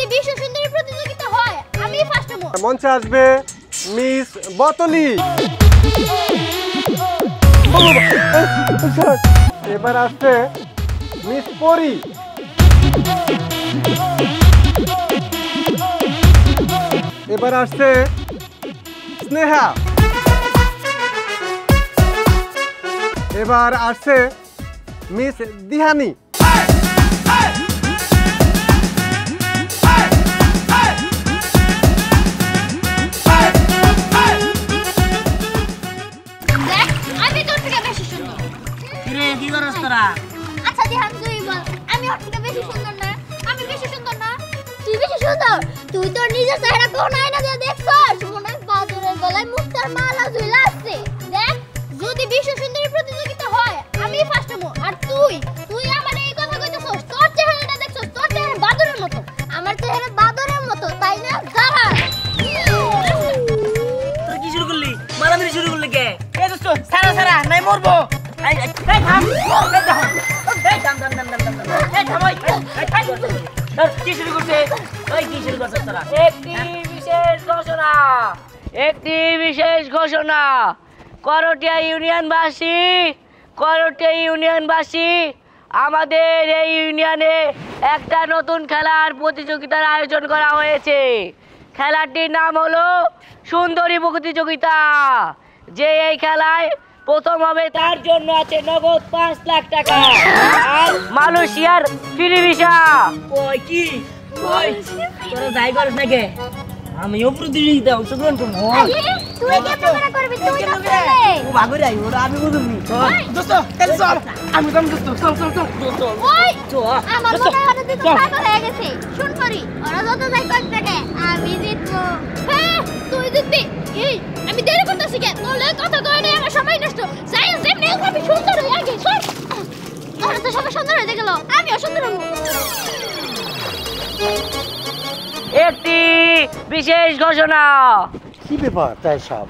যদি বিশ্ব সুন্দরী প্রতিযোগিতা হয় আমি ফার্স্ট হব। মঞ্চে আসবে মিস বতলি। এবার আসছে মিস পরি। এবার আসছে স্নেহা। এবার আসছে মিস দিহানি। আমি তোর থেকে বেশি সুন্দর। কি করছ তোরা? আচ্ছা দিহান তুই বল, আমি ওর থেকে বেশি সুন্দর না? আমি বেশি সুন্দর না? তুই বেশি সুন্দর? তুই তোর নিজের চেহারা কোন আয়না দিয়ে দেখছস? মনে হয় বাদুরের গলায় মুক্তার মালা ঝুলা আছে। দেখ, যদি বিশ্ব সুন্দরী প্রতিযোগিতা হয় আমি ফার্স্ট হব। আর তুই আমার এই কথা কইতেছস? তোর চেহারাটা দেখছস? তোর চেহারা বাদুরের মতো। আমার চেহারা বাদুরের মতো, তাই না? দাঁড়া। তোরা কি শুরু করলি? মারামারি শুরু করলি কে? এই দোস্ত সারা সারা নাই মরবো। এই থাম। এই থাম। এই থাম ওই। কি শুরু করছে? ওই কি শুরু করছিস তোরা? একটি বিশেষ ঘোষণা। করটিয়া ইউনিয়নবাসী আমাদের এই ইউনিয়নে একটা নতুন খেলার প্রতিযোগিতার আয়োজন করা হয়েছে। খেলাটির নাম হলো সুন্দরী প্রতিযোগিতা। যে এই খেলায় প্রথম হবে তার জন্য আছে নগদ 5 লাখ টাকা আর মালয়েশিয়ার ফ্রি ভিসা। ওই কি ওই তোরা যাই করছ নাকি? আমি প্রতিযোগিতা অংশগ্রহণ করব। তুই কে ক্যামেরা করবি? তুই তো করে ও ভাগরে আই ওরা আমি বুঝুনি। দোস্ত তাহলে চল। আমি তো চল। ওই আমার মনে হয় তুই তো পাগল হয়ে গেছিস। শুন করি ওরা যত যাই করতে থাকে আমি জিতবো। হ্যাঁ তুই জিতবি। এই আমি দেরি করতেছি কেন? তোলে কথা কই না, আমার সময় নষ্ট। যাই যেমনি আমি সুন্দর হয়ে গেছি। সর। তোরা তো সবাই সুন্দর হয়ে গেল, আমিও সুন্দর হব। একটি বিশেষ ঘোষণা। কি ব্যাপার তাই সব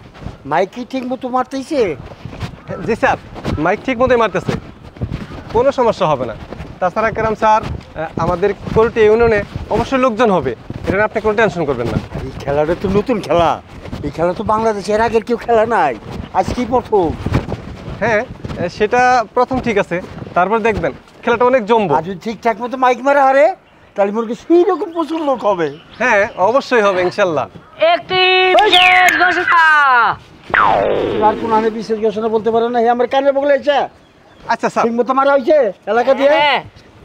মাইক কি ঠিক মতো মারতেছে? জি স্যার, মাইক ঠিক মতোই মারতেছে, কোনো সমস্যা হবে না। তাছাড়া কেরাম স্যার, আমাদের করটিয়া ইউনিয়নে অবশ্যই লোকজন হবে, এটা নিয়ে আপনি কোনো টেনশন করবেন না। এই খেলাটা তো নতুন খেলা, এই খেলা তো বাংলাদেশের আগের কেউ খেলা নাই, আজকেই প্রথম। হ্যাঁ সেটা প্রথম ঠিক আছে, তারপর দেখবেন খেলাটা অনেক জমবো। আর যদি ঠিকঠাক মতো মাইক মারা হারে তাহলে মুরগি সেই রকম প্রচুর লোক হবে। হ্যাঁ অবশ্যই হবে ইনশাল্লাহ। একটি বিশেষ ঘোষণা। আর কোন আমি বিশেষ ঘোষণা বলতে পারো না, আমার কানে বগলে হয়েছে। আচ্ছা স্যার, ঠিক মতো মারা হয়েছে এলাকা দিয়ে? হ্যাঁ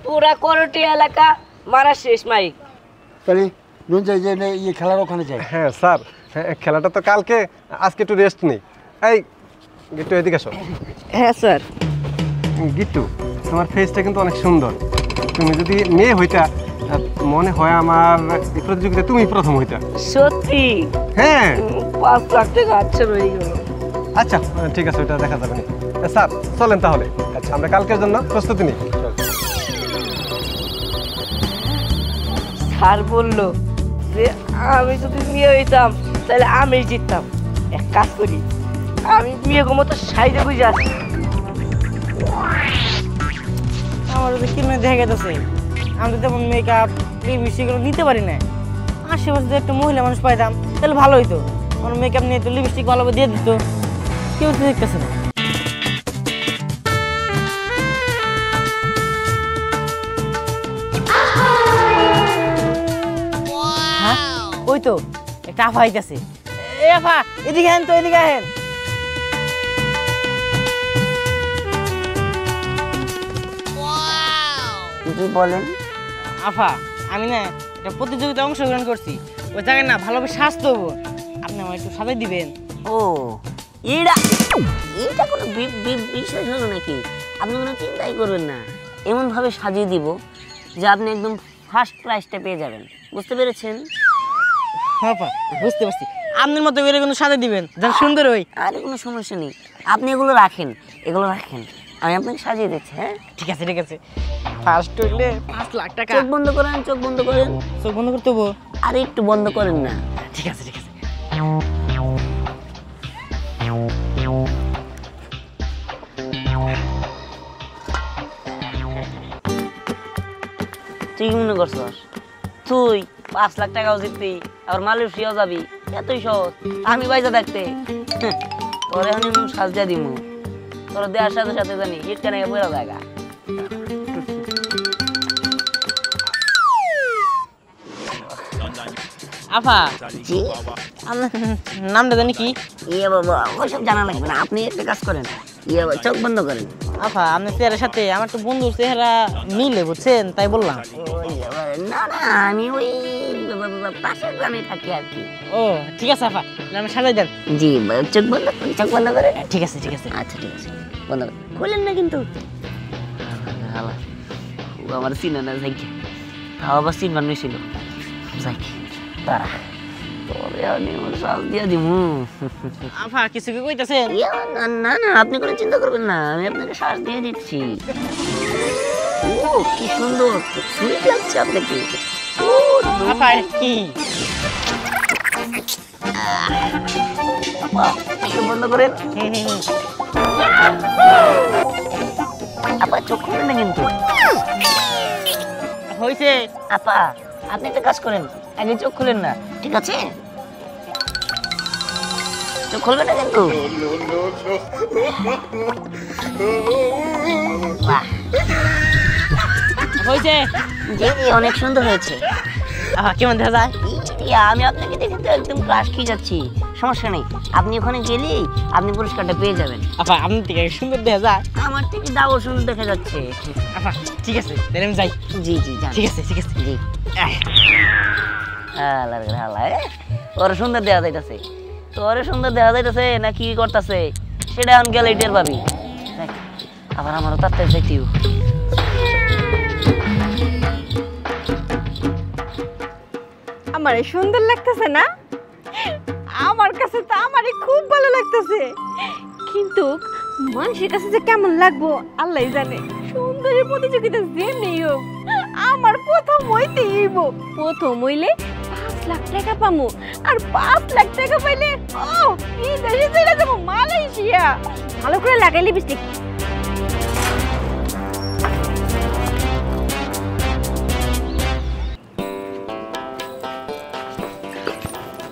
পুরা করটিয়া এলাকা মারা শেষ মাইক। তাহলে নুন যাই যে এই খেলার ওখানে যাই। হ্যাঁ স্যার, খেলাটা তো কালকে, আজকে একটু রেস্ট নেই। এই গিট্টু এদিকে আসো। হ্যাঁ স্যার। গিট্টু, তোমার ফেসটা কিন্তু অনেক সুন্দর, তুমি যদি মেয়ে হইতা মনে হয় আমার এই প্রতিযোগিতায় তুমি প্রথম হইতা। সত্যি? হ্যাঁ 5 লাখ টাকা আচ্ছা রয়ে গেল। আচ্ছা ঠিক আছে, ওটা দেখা যাবে না। স্যার চলেন তাহলে, আচ্ছা আমরা কালকের জন্য প্রস্তুতি নিই। স্যার বললো যে আমি যদি মেয়ে হইতাম তাহলে আমি জিততাম। এক কাজ করি, আমি মেয়ে মতো সাইডে বুঝে আছি। আমার তো কি মেয়ে দেখা গেছে, আমি তো তেমন মেকআপ লিপস্টিক নিতে পারি না। আশেপাশে যদি একটা মহিলা মানুষ পাইতাম তাহলে ভালো হইতো, আমার মেকআপ নিয়ে তো লিপস্টিক ভালোভাবে দিয়ে দিত, কেউ তো দেখতেছে না। হ্যাঁ ওই তো একটা আফা আইতাছে। এ আফা এদিকে আহেন তো, এদিকে আহেন। বলেন আফা, আমি না একটা প্রতিযোগিতায় অংশগ্রহণ করছি, ওই জায়গায় না ভালোভাবে স্বাস্থ্য হবো, আপনি আমার একটু সাথে দিবেন। ও এইটা কোনো বিষয় হলো নাকি? আপনি কোনো চিন্তাই করবেন না, এমনভাবে সাজিয়ে দিব যে আপনি একদম ফার্স্ট প্রাইজটা পেয়ে যাবেন, বুঝতে পেরেছেন? হ্যাঁ আপা বুঝতে পারছি, আপনার মতো করে কোনো সাথে দিবেন যেন সুন্দর হই। আরে কোনো সমস্যা নেই, আপনি এগুলো রাখেন, আমি আপনাকে সাজিয়ে দিচ্ছি। হ্যাঁ ঠিক আছে ঠিক আছে। ফার্স্ট হইলে 5 লাখ টাকা। চোখ বন্ধ করেন, চোখ বন্ধ করেন। চোখ বন্ধ করতে হবো? আরে একটু বন্ধ করেন না। ঠিক আছে ঠিক আছে। তুই কি মনে করছস তুই 5 লাখ টাকাও জিতবি, আবার মালয়েশিয়াও যাবি, এতই সহজ। আমি বাইজা দেখতে তোরে হানিমুন সাজা দিমু, তোর দেওয়ার সাথে সাথে জানি হিট কানে পড়া জায়গা। আফা জি আপনার নামটা জানি কি? ইয়ে বাবা ওসব জানা লাগবে না, আপনি একটা কাজ করেন, ইয়ে বাবা চোখ বন্ধ করেন। আফা আপনার চেহারার সাথে আমার তো বন্ধুর চেহারা মিলে, বুঝছেন, তাই বললাম। ওই না না, আমি ওই পাশের গ্রামে থাকি আর কি। ও ঠিক আছে আফা, আমি সাজাই দেন। জি চোখ বন্ধ করেন, চোখ বন্ধ করেন। ঠিক আছে ঠিক আছে। আচ্ছা ঠিক আছে, বন্ধ করেন, খুলেন না কিন্তু। ও আমার চিনে না যাই, তাও আবার চিনবার ছিল যাই তারা, তবে আমি আমার শ্বাস দিয়ে দিমু। আফা কিছু কি কইতাছেন? না না না, আপনি কোনো চিন্তা করবেন না, আমি আপনাকে শ্বাস দিয়ে দিচ্ছি। ও কি সুন্দর, সুইট লাগছে আপনাকে। আফা কি আপা চোখ বন্ধ করেন, আপা চোখ খুলবেন না কিন্তু। হইছে আপা আপনি একটা কাজ করেন, আগে চোখ খুলেন না, ঠিক আছে? চোখ খুলবেন না কিন্তু। বাহ, হইছে। জি জি অনেক সুন্দর হয়েছে। আফা কেমন দেখা যায়? আমি আপনাকে দেখে তো একদম ক্রাশ খেয়ে যাচ্ছি। সমস্যা নেই, আপনি ওখানে গেলেই আপনি পুরস্কারটা পেয়ে যাবেন। আফা আপনার থেকে সুন্দর দেখা যায়। আমার থেকে ডাবল সুন্দর দেখা যাচ্ছে। আফা ঠিক আছে, তাহলে আমি যাই। জি জি যান। ঠিক আছে ঠিক আছে। জি ওর সুন্দর দেখা যাইতেছে, তোর সুন্দর দেখা যাইতেছে না কি করতেছে সেটা এখন গেলে টের পাবি। দেখ, আবার আমারও তাতে যাইতেও। আমার সুন্দর লাগতেছে না? আমার কাছে তো আমারই খুব ভালো লাগতেছে, কিন্তু মানুষের কাছে যে কেমন লাগবো আল্লাহ জানে। সুন্দরী প্রতিযোগিতা যেমনি হোক আমার প্রথম হইতেই হইব। প্রথম হইলে 5 লাখ টাকা পামু, আর 5 লাখ টাকা পাইলে এই দেশে চলে যাবো মালয়েশিয়া। ভালো করে লাগাই লিপস্টিক।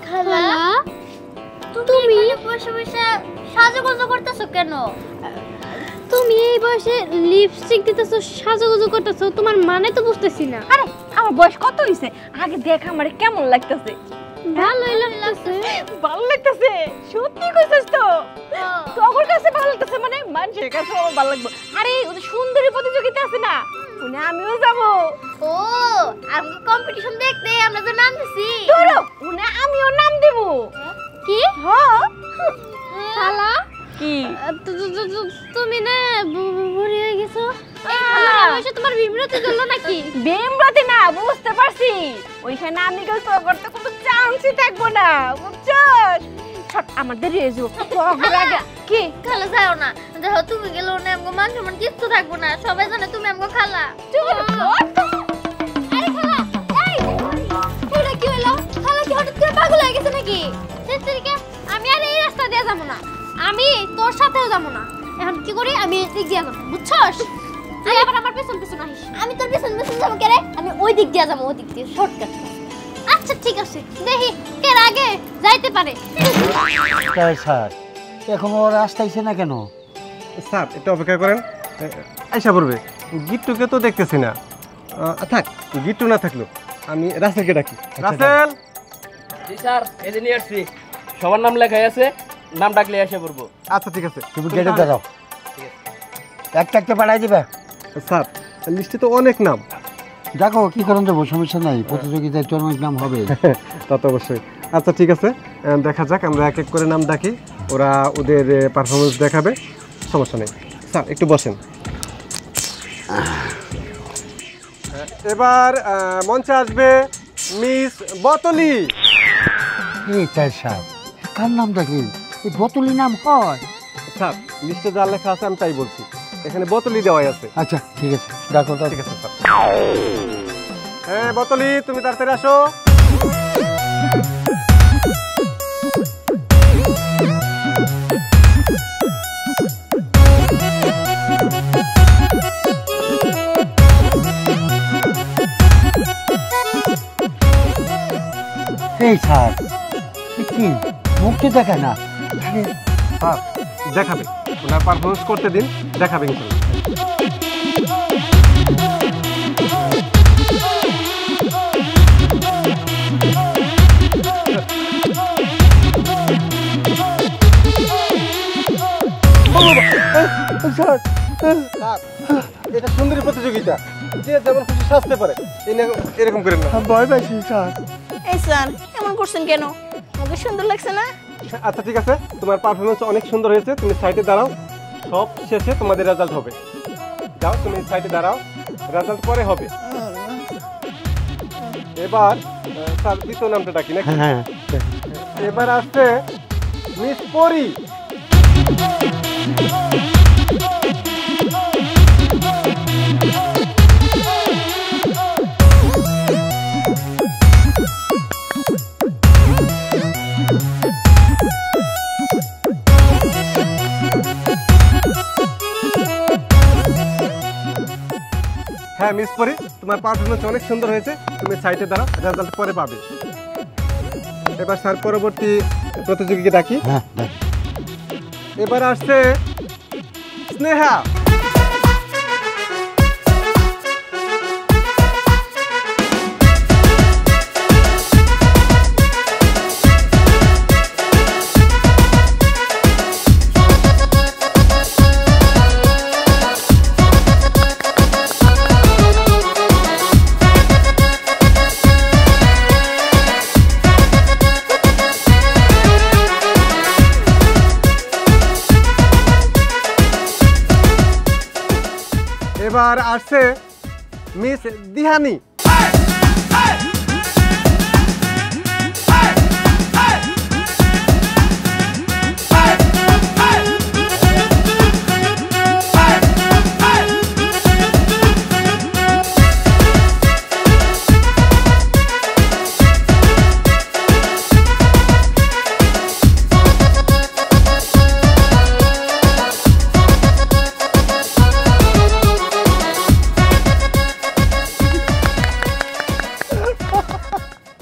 খালা তুমি বসে বসে সাজুগুজু করতেছো কেন? তুমি এই বয়সে লিপস্টিক দিতেছো, সাজুগুজু করতেছো, তোমার মানে তো বুঝতেছি না। আরে আমার বয়স কত হইছে, আগে দেখ আমার কেমন লাগতেছে। ভালোই লাগতেছে। ভালো লাগতেছে? সত্যি কইছিস তো? তোর কাছে ভালো লাগতেছে মানে মানুষের কাছে ভালো লাগবে। আরে ওই সুন্দরী প্রতিযোগিতা আছে না, ওনে আমিও যাব। ও আমগো কম্পিটিশন দেখতে আমরা তো নাম দিছি। তোরও ওনে আমিও নাম দেব। কি? হ্যাঁ শালা কি তুমি না বুড়ি হয়ে গেছো? বয়সে তোমার বিমরতি চললো নাকি? বেমরাতে না, বুঝতে পারছি। ওইখানে আমি গেলে তো করতে কোনো চান্সই থাকবো না, বুঝছস? ছট আমার দেরি হয়ে যাবো। কি খালা যাও না, দেখো তুমি গেলে না আমগো মান সম্মান কিচ্ছু থাকবো না, সবাই জানে তুমি আমগো খালা। আরে খালা, এই এটা কি হলো? খালা কি হঠাৎ করে পাগল হয়ে গেছে নাকি? সেদিকে আমি আর এই রাস্তা দিয়ে যাবো না, আমি তোর সাথেও যাবো না। এখন কি করি, আমি এদিক দিয়ে যাবো, বুঝছস? তুই আবার আমার পেছন পেছন আসিস। আমি তোর পিছন পিছন যাবো কে রে? আমি ওই দিক দিয়ে যাবো, ওই দিক দিয়ে শর্টকাট। আচ্ছা ঠিক আছে, দেখি কে আগে যাইতে পারে। তাই স্যার এখন ওরা আসতেছে না কেন? স্যার একটু অপেক্ষা করেন, আইসা পড়বে। গিট্টুকে তো দেখতেছি না। থাক, গিট্টু না থাকলো আমি রাসেলকে ডাকি। রাসেল! জি স্যার, এই যে নিয়ে আসছি, সবার নাম লেখাই আছে, নাম ডাকলে এসে পড়বো। আচ্ছা ঠিক আছে, তুমি গেটে দাঁড়াও, একটা একটা পাঠাই দিবে। স্যার লিস্টে তো অনেক নাম। দেখো কি করেন দেবো, সমস্যা নাই, প্রতিযোগিতায় তো অনেক নাম হবে। তা তো অবশ্যই। আচ্ছা ঠিক আছে, দেখা যাক, আমরা এক এক করে নাম ডাকি, ওরা ওদের পারফরমেন্স দেখাবে, সমস্যা নেই। স্যার একটু বসেন। এবার মঞ্চে আসবে মিস বতলি। এই তাই স্যার, কার নামটা কি? এই বোতলি নাম হয়? স্যার লিস্টে যা লেখা আছে আমি তাই বলছি, এখানে বোতলি দেওয়াই আছে। আচ্ছা ঠিক আছে, দেখো ঠিক আছে স্যার। হ্যাঁ বোতলি, তুমি তাড়াতাড়ি আসো। এই স্যার কি মুক্তি দেখে না স্যার দেখাবে, ওনার পারফরমেন্স করতে দিন, দেখাবে ইনশাল্লাহ। স্যার এটা সুন্দরী প্রতিযোগিতা, যে যেমন খুশি সাজতে পারে, এরকম করেন না। ভয় পাইছি স্যার। এই স্যার এমন করছেন কেন? আমাকে সুন্দর লাগছে না? আচ্ছা ঠিক আছে, তোমার পারফরমেন্স অনেক সুন্দর হয়েছে, তুমি সাইডে দাঁড়াও, সব শেষে তোমাদের রেজাল্ট হবে। যাও তুমি সাইডে দাঁড়াও, রেজাল্ট পরে হবে। এবার স্যার দ্বিতীয় নামটা ডাকি নাকি? হ্যাঁ এবার আসছে মিস পরি। হ্যাঁ মিস পরি, তোমার পারফরমেন্স অনেক সুন্দর হয়েছে, তুমি সাইডে দাঁড়াও, রেজাল্ট পরে পাবে। এবার স্যার পরবর্তী প্রতিযোগীকে ডাকি। হ্যাঁ এবার আসছে স্নেহা। এবার আসছে মিস দিহানি।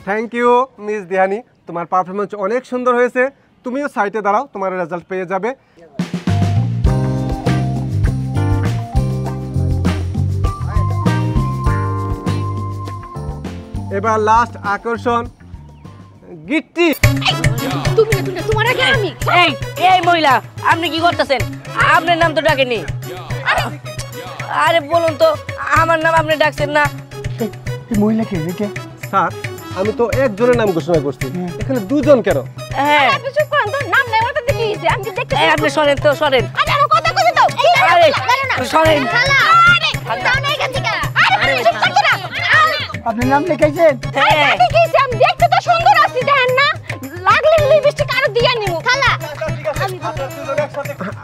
থ্যাংক ইউ মিস দিহানি, তোমার পারফরমেন্স অনেক সুন্দর হয়েছে, তুমিও সাইটে দাঁড়াও, তোমার রেজাল্ট পেয়ে যাবে। এবার লাস্ট আকর্ষণ গিট্টি। তোমার আগে আমি। এই এই মহিলা, আপনি কি করতেছেন? আপনার নাম তো ডাকেনি। আরে বলুন তো, আমার নাম আপনি ডাকছেন না? এই মহিলা কে? স্যার আমি তো একজনের নাম ঘোষণা করছি, এখানে দুজন কেন? হ্যাঁ আপনি চুপ করেন তো, নাম নেই ওটা দেখে গেছি আমি দেখতে। এই আপনি সরেন তো, সরেন। আরে আমার কথা কইতে দাও। আরে সরেন। খালা আরে যাও না এখান থেকে। আরে চুপ করতে না। আপনার নাম লিখাইছেন? হ্যাঁ দেখে গেছি আমি, দেখতে তো সুন্দর আছি দেখেন না? লাগলে লিপস্টিক আরো দিয়া নিমু। খালা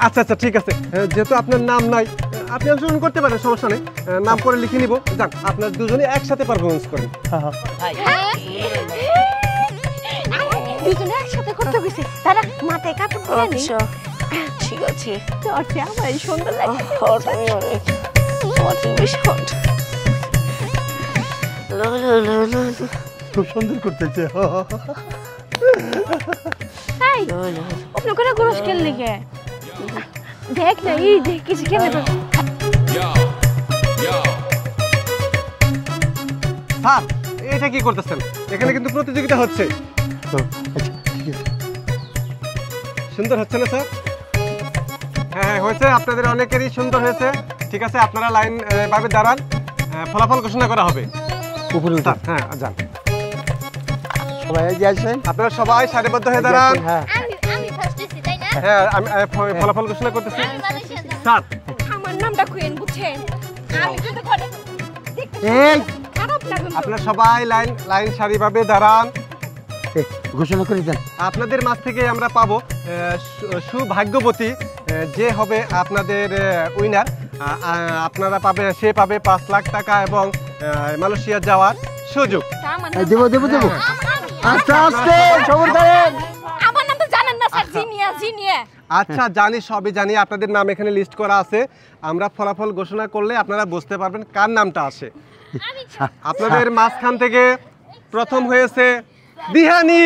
আচ্ছা আচ্ছা ঠিক আছে, যেহেতু আপনার নাম নাই, আপনি অংশগ্রহণ করতে পারেন, সমস্যা নেই, নাম করে লিখে নিব। যান আপনার দুজনে একসাথে পারফরমেন্স করেন। ভাই, দুজনে একসাথে করতে গেছি। তারা মাথায় কাপড় দিয়ে নি। আচ্ছা ঠিক আছে। তোর আমার এই সুন্দর লাগে। হট আমি অনেক আমার থেকে বেশি হট। লা লা লা লা লা। খুব সুন্দর করতেছে। হাই আপনি করে গরস কেন লিখে? দেখ না এই দেখ কিছু কেন? স্যার এটা কি করতেছেন? এখানে কিন্তু প্রতিযোগিতা হচ্ছে। আচ্ছা ঠিক আছে। সুন্দর হচ্ছে না স্যার? হ্যাঁ হ্যাঁ হয়েছে, আপনাদের অনেকেরই সুন্দর হয়েছে। ঠিক আছে, আপনারা লাইন ভাবে দাঁড়ান, ফলাফল ঘোষণা করা হবে। উপরে উঠা। হ্যাঁ যান, সবাই এগিয়ে আসেন। আপনারা সবাই সারিবদ্ধ হয়ে দাঁড়ান। হ্যাঁ আমি ফার্স্ট হইছি তাই না? হ্যাঁ আমি ফলাফল ঘোষণা করতেছি। আমি মালয়েশিয়া যাব। স্যার আমার নামটা খুঁজেন বুঝছেন? আমি কিন্তু করে দেখতে এই খারাপ লাগে। আপনারা সবাই লাইন সারিভাবে দাঁড়ান। ঘোষণা করে দেন। আপনাদের মাঝ থেকে আমরা পাবো সুভাগ্যবতী, যে হবে আপনাদের উইনার। আপনারা সে পাবে 5 লাখ টাকা এবং মালয়েশিয়া যাওয়ার সুযোগ। দেবো দেবো দেবো। আস্তে আস্তে খবর করেন। আমার নাম তো জানেন না স্যার, জিনিয়া জিনিয়া। আচ্ছা জানি, সবই জানি, আপনাদের নাম এখানে লিস্ট করা আছে। আমরা ফলাফল ঘোষণা করলে আপনারা বুঝতে পারবেন কার নামটা আসে। আপনাদের মাঝখান থেকে প্রথম হয়েছে দিহানি।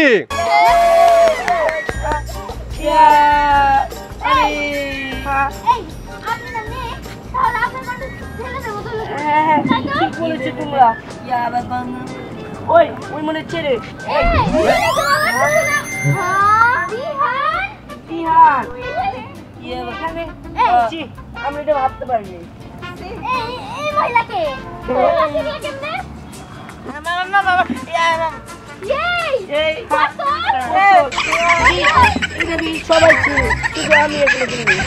এই আপনি না মেয়ে তাহলে আপনার মানুষ ছেলে দেবো তো ঠিক বলেছো তোমরা। ইয়া বাবা ওই ওই মনে ছেড়ে বিহান ইয়ে এখানে জি আমি এটা ভাবতে পারিনি। এই মহিলাকে আমার না বাবা ইয়া এই এখানে সবাই ছিল শুধু আমি এখানে ছিলাম।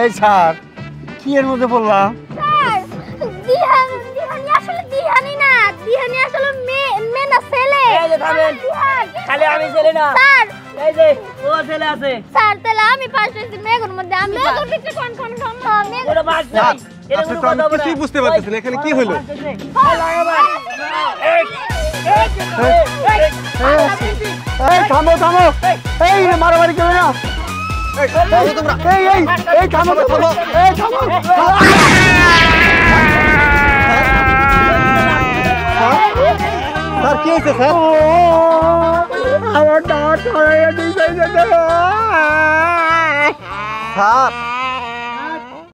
এই স্যার কি এর মধ্যে বললাম? দিহানি আসলে দিহানি না, দিহানি আসলে মেয়ে না ছেলে। এই যে থামেন, খালি আমি ছেলে না স্যার, এই যে ও ছেলে আছে স্যার তাহলে আমি পাস হইছি মেঘের মধ্যে, আমি মেঘের ভিতরে কোন ওরা বাস নাই এটা আপনি কোনো তো আমি কথা বলে কিছুই বুঝতে পারতেছি না, এখানে কি হলো? এই থামো থামো, এই মারামারি করবে না। এই থামো থামো, এই থামো। স্যার কি হয়েছে স্যার? আমার দাঁত ছড়াইয়া দিয়েছে স্যার